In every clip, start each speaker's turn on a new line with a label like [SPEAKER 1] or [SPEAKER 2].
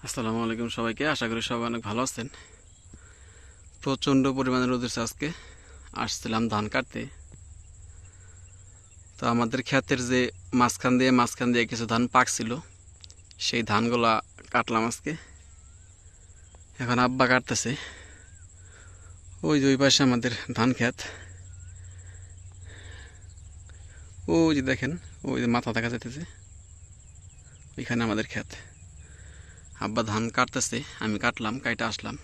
[SPEAKER 1] আসসালামু আলাইকুম সবাইকে। আশা করি সবাই অনেক ভালো আছেন। প্রচণ্ড পরিমাণে রোদ উঠছে আজকে। আসছিলাম ধান কাটতে, তো আমাদের ক্ষেতের যে মাঝখান দিয়ে কিছু ধান পাকছিল, সেই ধানগুলা কাটলাম আজকে। এখন আব্বা কাটতেছে। ওই যে ওই পাশে আমাদের ধান ক্ষেত, ওই যে দেখেন, ওই যে মাথা দেখা যাইতেছে, ওইখানে আমাদের ক্ষেত। আব্বা ধান কাটতেছে, আমি কাটলাম, কাইটা আসলাম।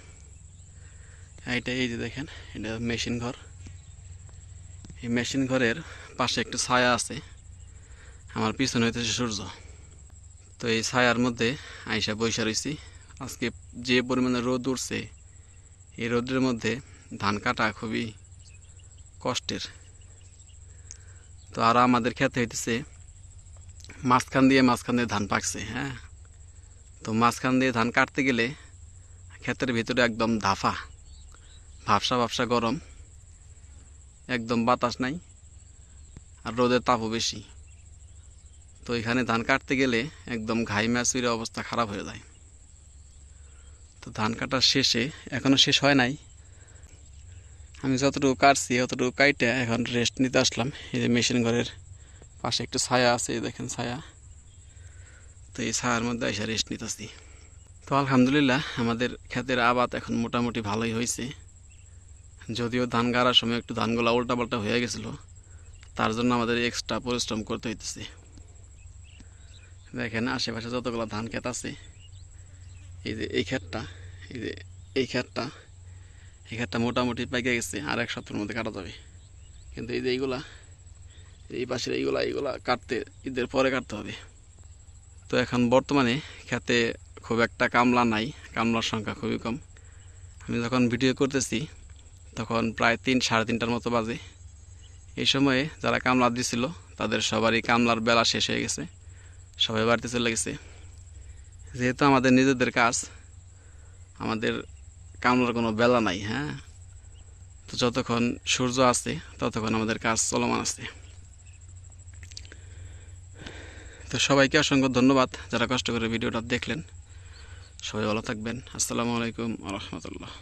[SPEAKER 1] এইটা এই যে দেখেন, এটা মেশিন ঘর। এই মেশিন ঘরের পাশে একটু ছায়া আছে, আমার পিছনে হইতেছে সূর্য। তো এই ছায়ার মধ্যে আইসা বইসা রয়েছি। আজকে যে পরিমাণে রোদ উঠছে, এই রোদের মধ্যে ধান কাটা খুবই কষ্টের। তো আর আমাদের খেতে হইতেছে মাঝখান দিয়ে ধান পাকছে। হ্যাঁ, তো মাঝখান দিয়ে ধান কাটতে গেলে ক্ষেতের ভিতরে একদম ভাবসা গরম, একদম বাতাস নাই, আর রোদের তাপও বেশি। তো এখানে ধান কাটতে গেলে একদম ঘাই ম্যাচুরে অবস্থা খারাপ হয়ে যায়। তো ধান কাটার শেষে, এখনও শেষ হয় নাই, আমি যতটুকু কাটছি অতটুকু কাইটে এখন রেস্ট নিতে আসলাম। এই যে মেশিন ঘরের পাশে একটু ছায়া আছে, দেখেন ছায়া। তো এই ছায়ার মধ্যে এসে রেস্ট নিতেছি। তো আলহামদুলিল্লাহ আমাদের ক্ষেতের আবাদ এখন মোটামুটি ভালোই হয়েছে। যদিও ধান গাড়ার সময় একটু ধানগুলো উল্টাপাল্টা হয়ে গেছিলো, তার জন্য আমাদের এক্সট্রা পরিশ্রম করতে হইতেছে। দেখেন আশেপাশে যতগুলো ধান ক্ষেত আছে, এই যে এই ক্ষেতটা, এই যে এই ক্ষেতটা মোটামুটি পাইকে গেছে, আর এক সপ্তাহের মধ্যে কাটা যাবে। কিন্তু এই যে এই পাশের এইগুলা কাটতে ঈদের পরে কাটতে হবে। তো এখন বর্তমানে ক্ষেতে খুব একটা কামলা নাই, কামলার সংখ্যা খুবই কম। আমি যখন ভিডিও করতেছি তখন প্রায় 3-3:30টার মতো বাজে। এই সময়ে যারা কামলা দিছিল তাদের সবারই কামলার বেলা শেষ হয়ে গেছে, সবাই বাড়িতে চলে গেছে। যেহেতু আমাদের নিজেদের কাজ, আমাদের কামলার কোনো বেলা নাই। হ্যাঁ, তো যতক্ষণ সূর্য আছে ততক্ষণ আমাদের কাজ চলমান আছে। তো সবাইকে অসংখ্য ধন্যবাদ যারা কষ্ট করে ভিডিওটা দেখলেন। সবাই ভালো থাকবেন। আসসালামু আলাইকুম ওয়া রাহমাতুল্লাহ।